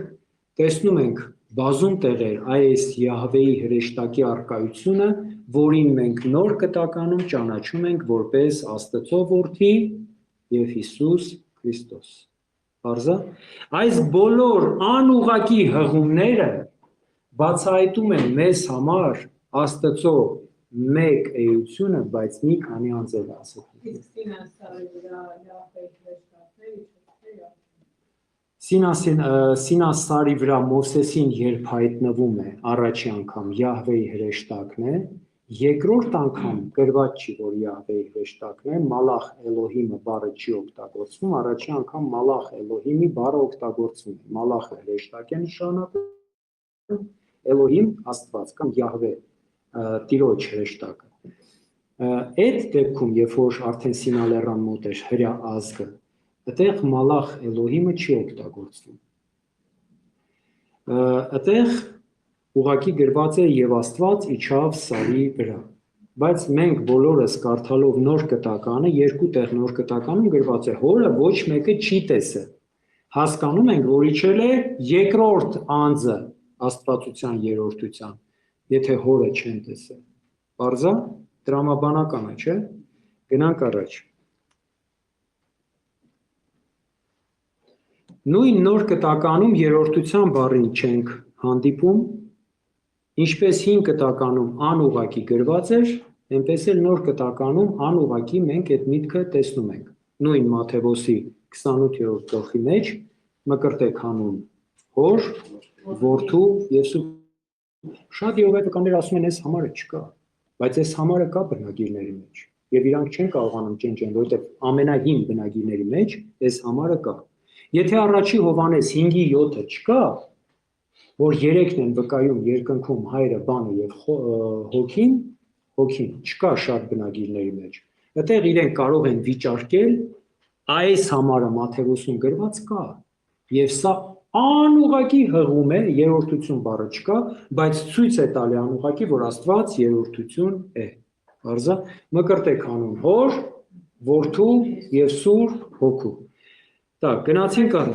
S1: տեսնում ենք բազում տեղեր այս Յահվեի հրեշտակի առկայությունը, որին մենք նոր կտականում ճանաչում ենք որպես Աստծո որդի և Հիսուս Քրիստոս։ Պարզա, այս բոլոր անուղղակի հղումները բացահայտում են մեզ համար Աստծո մեկ էությունը, բայց մի քանի անձեր ասում։ Սինասարի վրա Մովսեսին երբ հայտնվում է առաջի անգամ Յահվեի հրեշտակն է, երկրորդ անգամ գրված չի, որ Յահվեի հրեշտակն է, Մալախ Էլոհիմը բառը չի օգտագործվում, առաջի անգամ Մալախ Էլոհիմի բառը օգտագործվում է, Մալախը հրեշտակ է նշանակում, Էլոհիմ Աստված կամ Յահվե Տիրոջ հրեշտակը։ Այդ դեպքում, երբ որ արդեն Սինա լեռան մոտ էր հրյա ազգը, այդտեղ Մալախ Էլոհիմը չի օգտագործվում։ Այդտեղ ուղղակի գրված է եւ Աստված իջավ սարի վրա։ Բայց մենք բոլորս կարդալով նոր կտականը, երկու տեղ նոր կտականում գրված է հորը ոչ մեկը չի տեսել։ Հասկանում ենք, որ իջել է երկրորդ անձը Աստվածության երրորդության, եթե հորը չեն տեսել։ Պարզա, տրամաբանական է, չէ՞։ Գնանք առաջ։ Նույն նոր կտականում երրորդության բառին չենք հանդիպում, ինչպես հին կտականում անուղղակի գրված էր, այնպես էլ նոր կտականում անուղղակի մենք այդ միտքը տեսնում ենք։ Նույն Մատթեոսի 28-րդ գլխի մեջ մկրտեք հանուն հոր, որդու եւ սուրբ։ Շատ եհովայական ասում են, այս համարը չկա, բայց այս համարը կա բնագիրների մեջ եւ իրանք չեն կարողանում ճնճել, որովհետեւ ամենահին բնագիրների մեջ այս համարը կա։ Եթե առաջի Հովհաննես 5:7-ը չկա, որ երեքն են վկայում երկնքում հայրը, բանը եւ հոգին չկա շատ բնագիրների մեջ։ Այդտեղ իրենք կարող են վիճարկել այս համարը Մատթեոսում գրված կա եւ սա անուղղակի հղում է, երրորդություն բառը չկա, բայց ցույց է տալի անուղղակի, որ Աստված երրորդություն է։ Բարձա մկրտեք հանուն հոր, որդու եւ սուրբ հոգու։ Так, գնացինք առ։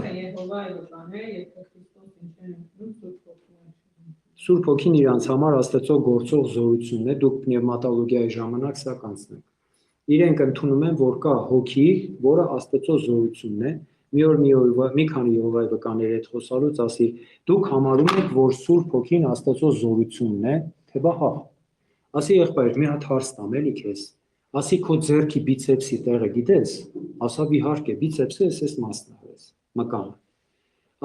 S1: Սուրբ հոգին իրանց համար Աստծո գործող զորությունն է, դուք պնևմատոլոգիայի ժամանակ սա կանցնեք։ Իրենք ընդունում են, որ կա հոգի, որը Աստծո զորությունն է։ Մի քանի Եհովայի վկաների հետ խոսալուց ասի, դուք համարում եք, որ Սուրբ հոգին Աստծո զորությունն է, թե բահա։ Ասի եղբայր, մի հատ հարց տամ էլի քեզ։ Ասի քո ձեռքի բիցեպսի տեղը գիտես։ Ասավ իհարկե, բիցեպսը էս մասն է, մկանը։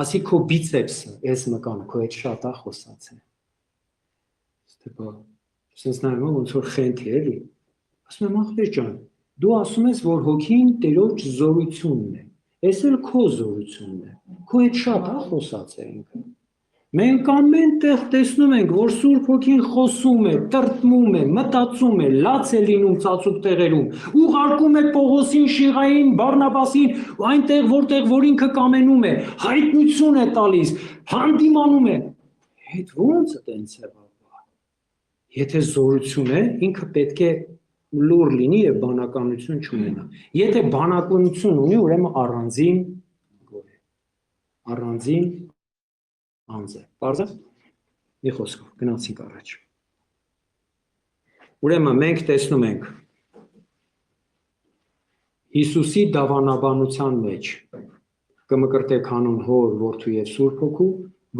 S1: Ասի քո բիցեպսը, էս մկանը, քո հետ շատ է խոսած է։ Ստեպա, sense նայում ոնց որ խենթի էլի։ Ասում եմ ախպեր ջան, դու ասում ես, որ հոգին Տերոջ զորությունն է։ Էս էլ քո զորությունն է։ Քո հետ շատ է խոսած է ինքը։ Մենք ամեն տեղ տեսնում ենք, որ Սուրբ հոգին խոսում է, տրտմում է, մտածում է, լաց է լինում ծածուկ տեղերում, ուղարկում է Պողոսին, Շիղային, Բարնաբասին, այնտեղ որտեղ որ ինքը կամենում է, հայտնություն է տալիս, հանդիմանում է։ Հետ ո՞նց է տենց է բաբա։ Եթե զորություն է, ինքը պետք է լուր լինի եւ բանականություն չունենա։ Եթե բանականություն ունի, ուրեմն առանձին գոհ է։ Առանձին անձ է։ Պարզա։ Մի խոսքով գնացինք առաջ։ Ուրեմն մենք տեսնում ենք Հիսուսի դավանաբանության մեջ կմկրտեք հանուն հոր, որդու եւ սուրբ հոգու,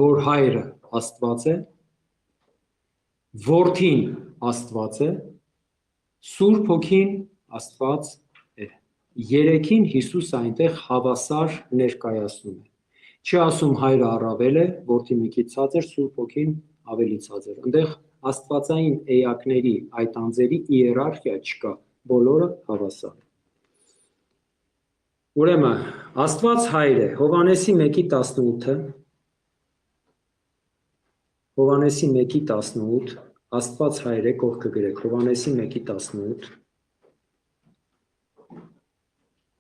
S1: որ հայրը Աստված է, որդին Աստված է, Սուրբ հոգին Աստված է։ Երեքին Հիսուս այնտեղ հավասար ներկայացնում է։ Չի ասում հայրը առավել է, որդին մի քիչ ցածր, Սուրբ հոգին ավելի ցածր։ Այնտեղ աստվածային էակների այդ անձերի իերարխիա չկա, բոլորը հավասար։ Ուրեմն Աստված հայր է, Հովհաննեսի 1:18-ը, Հովհաննեսի 1:18, Աստված հայր է, կողքը գրեք, Հովհաննեսի 1:18,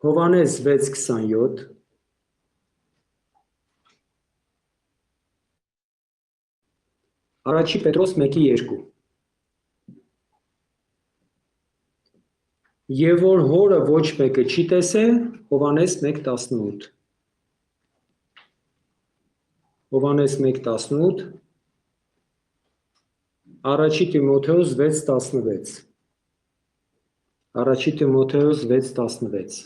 S1: Հովհաննես 6:27, Առաջի Պետրոս 1:2 Եվ որ հորը ոչ մեկը չի տեսել, Հովհաննես 1:18 Հովհաննես 1:18 Առաջի Տիմոթեոս 6:16 Առաջի Տիմոթեոս 6:16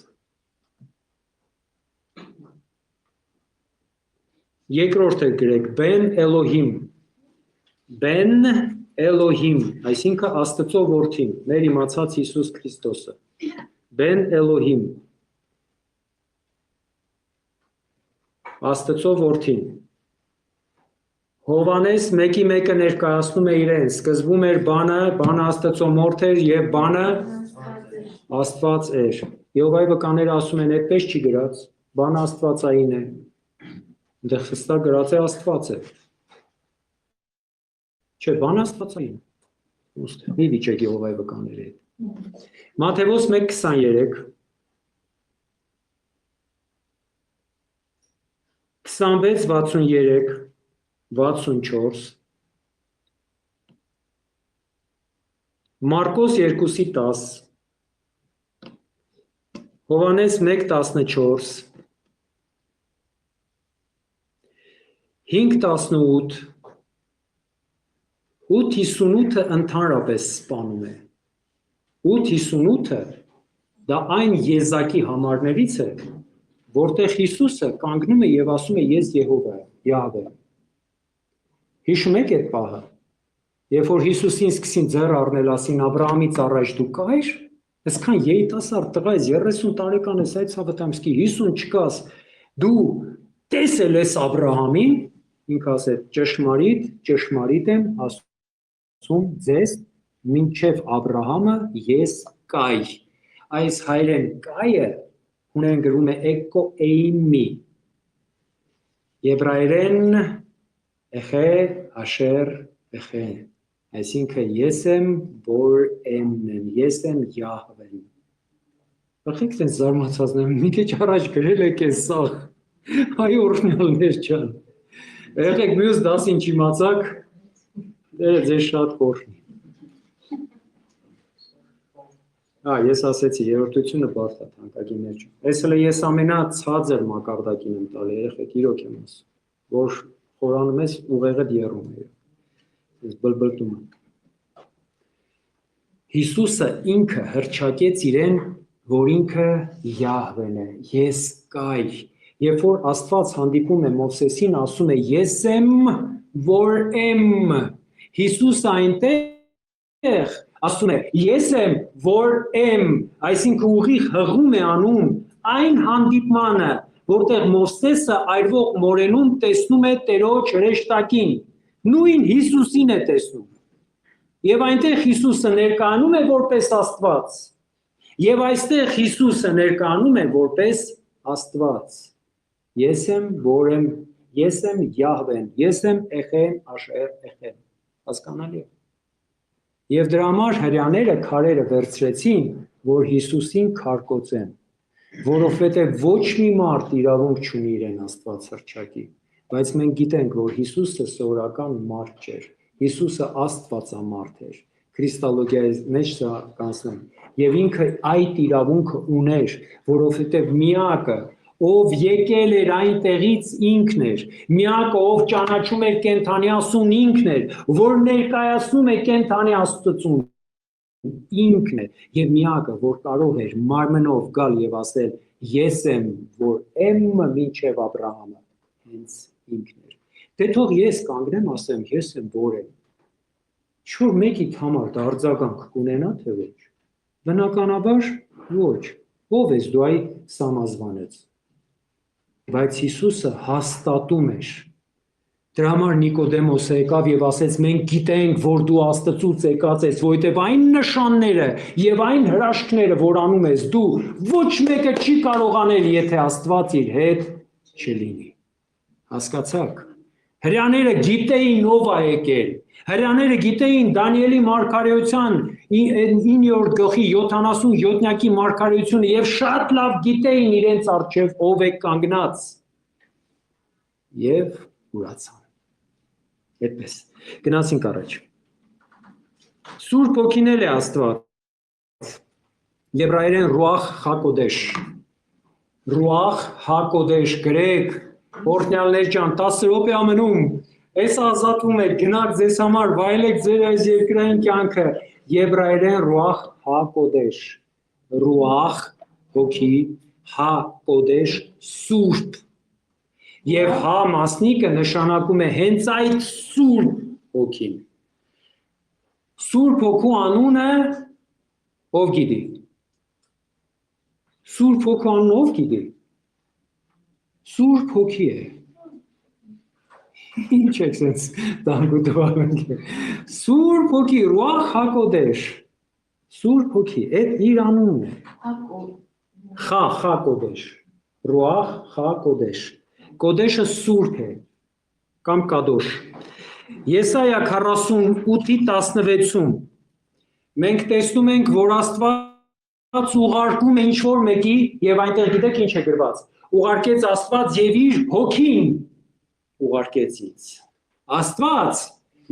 S1: Երկրորդ էլ գրեք Բեն Էլոհիմ Ben Elohim, այսինքն Աստծո որդին, մեր իմացած Հիսուս Քրիստոսը։ Ben Elohim, Աստծո որդին։ Հովանես 1:1 ներկայացնում է իրեն, սկզբում էր բանը Աստծո մորթ էր եւ բանը Աստված էր։ Եհովայի վկաները ասում են, այդպես չի գրած, բանը Աստվածային է։ Այնտեղ հստակ գրած է Աստված է։ Չէ, բան Աստվածային։ Մի վիճեք Եհովայի վկաների հետ։ Մատթեոս 1:23 26:63 64 Մարկոս 2:10 Հովանես 1:14 5:18 8:58-ը ընդհանրապես սպանում է։ 8:58-ը դա այն եզակի համարներից է, որտեղ Հիսուսը կանգնում է եւ ասում է ես Յահվե։ Հիշում եք այդ պահը։ Երբ որ Հիսուսին սկսին ձեռ առնել, ասին Աբրահամից առաջ դու կայր, այսքան երիտասարդ տղա ես, 30 տարեկան ես, այդ Սավատամսկի 50 չկաս, դու տեսել ես Աբրահամին, ինքը ասեց ճշմարիտ եմ ասում ձեզ, մինչև Աբրահամը ես կայ։ Այս հայերեն կայը հուներեն գրվում է էկո էիմի, եբրայերեն էխե աշեր էխե, այսինքն ես եմ, որ էմն եմ, ես եմ Յահվեն։ Ախեք տեն զարմացածն եմ, մի քիչ առաջ գրել եք այս սաղ, այ օրհնյալներ ջան, եղեք մյուս դասին չիմացաք, ձեզ շատ կօրհնի։ Ես ասեցի, երրորդությունը բարդ է թանկագիններ ջան։ Այս հələ ես ամենացածր մակարդակին եմ տալ, երեխեք իրոք եմ ասում, որ խորանում ես ուղեղդ եռում է։ Ես բլբլտում եմ։ Հիսուսը ինքը հռչակեց իրեն, որ ինքը Յահվեն է, ես կայ։ Երբ որ Աստված հանդիպում է Մովսեսին, ասում է ես եմ, որ եմ։ Հիսուսը այնտեղ ասում է ես եմ, որ եմ, այսինքն ուղիղ հղում է անում այն հանդիպմանը, որտեղ Մովսեսը այրվող մորենում տեսնում է Տերոջ հրեշտակին, նույն Հիսուսին է տեսնում։ Եվ այնտեղ Հիսուսը ներկայանում է որպես Աստված։ Եվ այստեղ Հիսուսը ներկայանում է որպես Աստված։ Ես եմ, որ եմ, ես եմ Յահվեն, ես եմ Էխեն Աշեր Էխեն։ Հասկանալի է։ Եվ դրա համար հրեաները քարերը վերցրեցին, որ Հիսուսին քարկոծեն, որովհետև ոչ մի մարդ իրավունք չունի իրեն Աստված հռչակի, բայց մենք գիտենք, որ Հիսուսը սովորական մարդ չէր, Հիսուսը Աստվածամարդ էր, քրիստալոգիայի մեջ սա կանցնեմ, եւ ինքը այդ իրավունքը ուներ, որովհետև միակը ով եկել էր այնտեղից ինքն էր, միակը ով ճանաչում էր կենթանի Աստծուն ինքն էր, որ ներկայացնում է կենթանի Աստծուն ինքն է, եւ միակը որ կարող էր մարմնով գալ եւ ասել ես եմ, որ եմ մինչև Աբրահամը, հենց ինքն էր։ Դե թող ես կանգնեմ ասեմ ես եմ, որ եմ։ Չոր մեկի համար դարձականք կունենա թե ոչ։ Բնականաբար ոչ։ Ով ես դու այ սամազվանեց։ Բայց Հիսուսը հաստատում էր։ Դրա համար Նիկոդեմոսը եկավ եւ ասեց մենք գիտենք, որ դու Աստծուց եկած ես, որովհետեւ այն նշանները եւ այն հրաշքները, որ անում ես դու, ոչ մեկը չի կարող անել, եթե Աստված իր հետ չլինի։ Հասկացաք։ Հրեաները գիտեին ով է եկել։ Հրեաները գիտեին Դանիելի մարգարեության 9-րդ գլխի 77-յակի մարգարեությունը եւ շատ լավ գիտեին իրենց առջև ով է կանգնած։ Եվ ուրացան։ Այդպես։ Գնացինք առաջ։ Սուրբ ոգին է Աստված։ Եբրայերեն Ռուախ HaKodesh։ Ռուախ HaKodesh գրեք, օրհնյալներ ջան, 10 րոպե ամնում։ Այս ազատվում եք, գնաք ձեզ համար, վայելեք ձեր այս երկրային կյանքը։ Եբրայերեն Ռուախ HaKodesh։ Ռուախ հոգի, HaKodesh սուրբ։ Եվ հա մասնիկը նշանակում է հենց այդ սուրբ հոգին։ Սուրբ հոգու անունը ով գիտի։ Սուրբ հոգու անունը ով գիտի։ Սուրբ հոգի է։ Ինչ եք սենց տանգուտվաղն է։ Սուրբ հոգի, Ռուախ հակոդեշ։ Սուրբ հոգի, այդ իր անունն է։ Խա կոդեշ։ Ռուախ խա կոդեշ։ Կոդեշը սուրբ է, կամ կադոշ։ Եսայա 48:16-ում մենք տեսնում ենք, որ Աստված ուղարկում է ինչ-որ մեկի, և այնտեղ գիտեք ինչ է գրված, ուղարկեց Աստված և իր հոգին ուղարկեց ինձ։ Աստված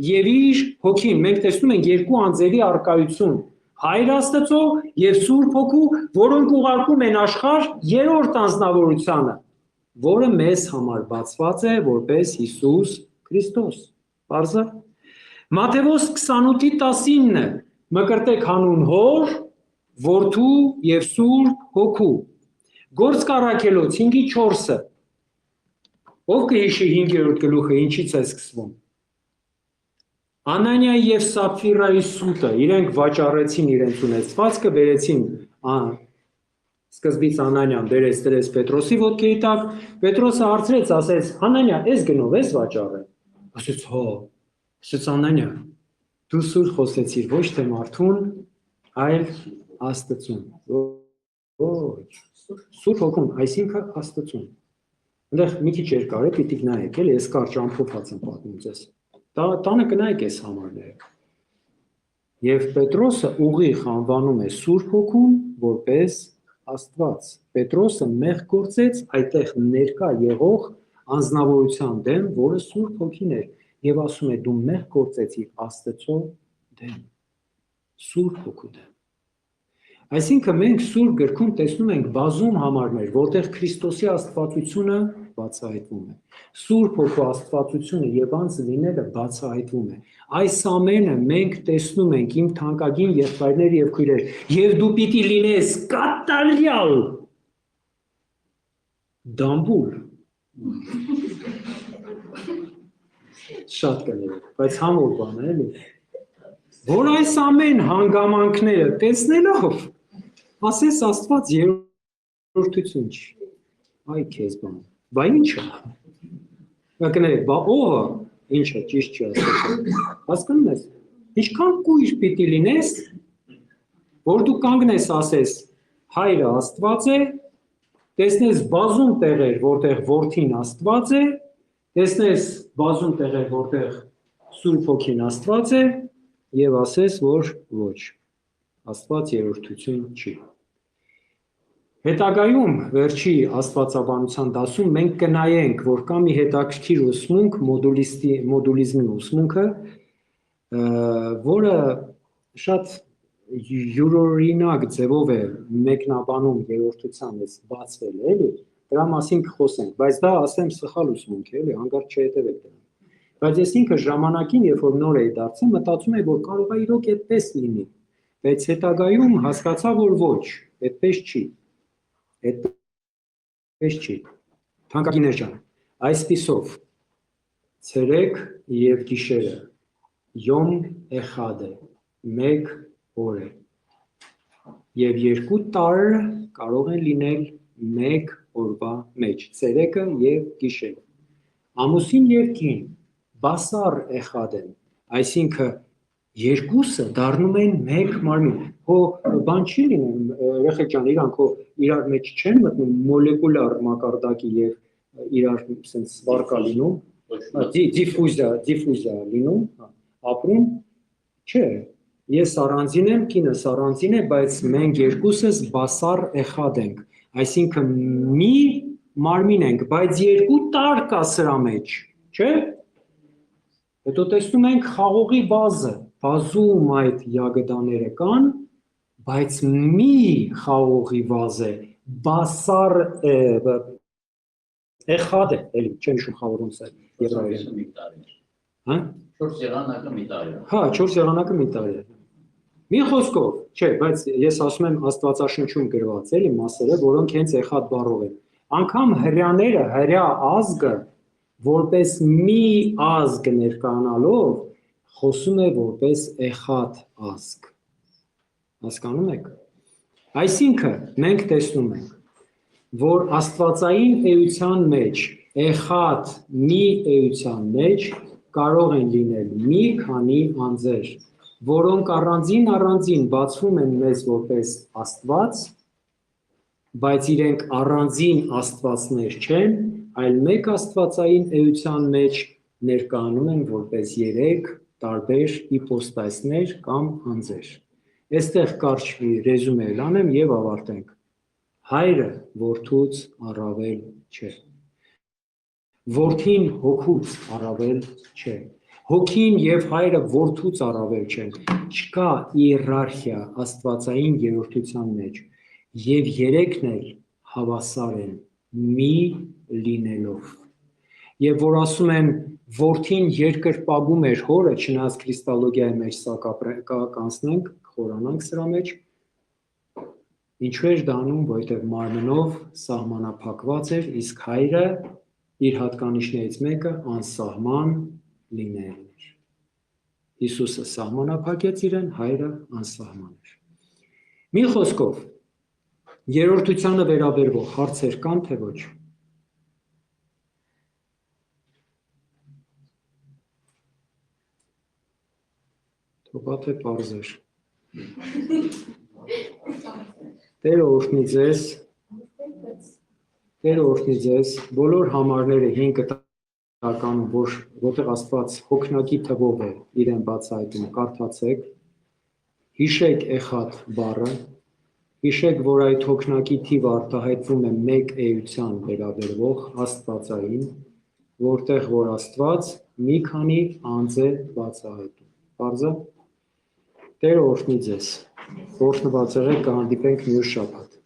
S1: և իր հոգին, մենք տեսնում ենք երկու անձերի առկայություն, Հայր Աստծո և Սուրբ Հոգու, որոնք ուղարկում են աշխարհ երրորդ անձնավորությանը, որը մեզ համար բացված է որպես Հիսուս Քրիստոս։ Պարզա։ Մատթեոս 28:19 մկրտեք հանուն Հոր, Որդու և Սուրբ Հոգու։ Գործք Առաքելոց 5:4-ը։ Ով կհիշի 5-րդ գլուխը ինչից է սկսվում։ Անանիայի և Սապֆիրայի սուտը, իրենք վաճառեցին իրենց ունեցվածքը, բերեցին, սկզբից Անանիան բերեց դրեց Պետրոսի ոտքի տակ, Պետրոսը հարցրեց, ասեց, Անանիա, ես գնով ես վաճառել։ Ասեց, հո, ասեց Անանիա, դու սուր խոսեցիր ոչ թե մարդուն, այլ Աստծուն։ Ոչ, Սուրբ Հոգուն, այսինքն Աստծուն։ Այնտեղ մի քիչ երկար է, պիտի նայեք, էլի, ես կարճ ամփոփած եմ պատմում ձեզ։ Տանը կնայեք այս համարները։ Եվ Պետրոսը ուղիղ անվանում է Սուրբ Հոգուն որպես Աստված։ Պետրոսը մեղք գործեց այդտեղ ներկա եղող անձնավորության դեմ, որը Սուրբ Հոգին էր, եւ ասում է դու մեղք գործեցիր Աստծո դեմ, Սուրբ Հոգու դեմ։ Այսինքն մենք Սուրբ գրքում տեսնում ենք բազում համարներ, որտեղ Քրիստոսի աստվածությունը բացահայտվում է։ Սուրբ Հոգու աստվածությունը եւ անձ լինելը բացահայտվում է։ Այս ամենը մենք տեսնում ենք իմ թանկագին եղբայրներ եւ քույրեր, եւ դու պիտի լինես կատարյալ դամբուլ։ Շատ կներեք, բայց համոլ բան է, էլի։ Որ այս ամեն հանգամանքները տեսնելով, ասես Աստված երրորդություն չի։ Այ քեզ բան։ Բա ի՞նչ է։ Կներեք, բա ո՞վ է, ինչ է, ճիշտ չի ասում։ Հասկանում ես։ Ինչքան կույր պիտի լինես, որ դու կանգնես ասես, Հայրը Աստված է, տեսնես բազում տեղեր, որտեղ Որդին Աստված է, տեսնես բազում տեղեր, որտեղ Սուրբ Հոգին Աստված է, եւ ասես, որ ոչ, Աստված երրորդություն չի։ Հետագայում վերջի աստվածաբանության դասում մենք կնայենք, որ կա մի հետաքրքիր ուսմունք, մոդուլիզմի ուսմունքը, որը շատ յուրօրինակ ձևով է մեկնաբանում երրորդության ես բացվել է, էլի, դրա մասին կխոսենք, բայց դա ասեմ սխալ ուսմունք է, էլի, հանկարծ չհետևեք դրան։ Բայց ես ինքը ժամանակին, երբ որ նոր էի դարձել, մտածում էի, որ կարող է իրոք այդպես լինի, բայց հետագայում հասկացա, որ ոչ, այդպես չի։ Այդպես չի։ Թանկագիններ ջան, այսպիսով ցերեկ եւ գիշերը Յոմ Էխադ է, մեկ օր է։ Եվ երկու տարը կարող են լինել մեկ օրվա մեջ, ցերեկը եւ գիշերը։ Ամուսին եւ կին Բասար Էխադ են, այսինքն երկուսը դառնում են մեկ մարմին։ Հո բան չի լինում, երեխեք ջան, իրանք հո իրար մեջ չեն մտնում մոլեկուլար մակարդակի եւ իրար sense վարկա լինում, դիֆուզիա լինում, ապրում, չէ։ Ես առանձին եմ, կինս առանձին է, բայց մենք երկուսս Բասար Էխադ ենք, այսինքն մի մարմին ենք, բայց երկու տար կա սրա մեջ, չէ։ Հետո տեսնում ենք խաղողի բազը, բազում այդ յագդաները կան, բայց մի խաղողի վազ է, Բասար Էխադ է, էլի, չեմ հիշում խաղողոնց է եբրայերեն։ Հա? 4 եղանակը մի տարի է։ Հա, 4 եղանակը մի տարի է։ Մի խոսքով, չէ, բայց ես ասում եմ Աստվածաշնչում գրված էլի մասերը, որոնք հենց Էխադ բառով են։ Անգամ հրյաները, հրյա ազգը, որպես մի ազգ ներկայանալով, խոսում է որպես էխատ ազգ։ Հասկանում եք։ Այսինքն մենք տեսնում ենք, որ աստվածային էության մեջ, էխատ մի էության մեջ կարող են լինել մի քանի անձեր, որոնք առանձին բացվում են մեզ որպես աստված, բայց իրենք առանձին աստվածներ չեն, այլ մեկ աստվածային էության մեջ ներկայանում են որպես 3 տարբեր իպոստասներ կամ անձեր։ Այստեղ կարճ ռեզումե անեմ եւ ավարտենք։ Հայրը որդուց առավել չէ։ Որդին հոգուց առավել չէ։ Հոգին եւ հայրը որդուց առավել չեն։ Չկա իերարխիա աստվածային երրորդության մեջ եւ երեքն էլ հավասար են մի լինելով։ Եվ որ ասում են որդին երկրպագում էր հորը, չնայած քրիստալոգիայի մեջ սա կանցնենք, խորանանք սրա մեջ, ինչու էր դանում, որովհետև մարմնով սահմանափակված էր, իսկ հայրը իր հատկանիշներից մեկը անսահման լինելն էր։ Հիսուսը սահմանափակեց իրեն, հայրը անսահման էր։ Մի խոսքով, երրորդությանը վերաբերող հարցեր կան, թե ոչ։ Թողա թե պարզեր։ Տերը օրհնի ձեզ, բոլոր համարները 5 տականում, որտեղ Աստված հոգնակի թվով է իրեն բացահայտում, կարդացեք, հիշեք էխատ բառը, հիշեք, որ այդ հոգնակի թիվը արտահայտվում է մեկ էության վերաբերվող աստվածային, որտեղ որ Աստված մի քանի անձ է բացահայտում։ Պարզա։ Տերը օրհնի ձեզ, օրհնված եղեք, կհանդիպենք մյուս շաբաթ։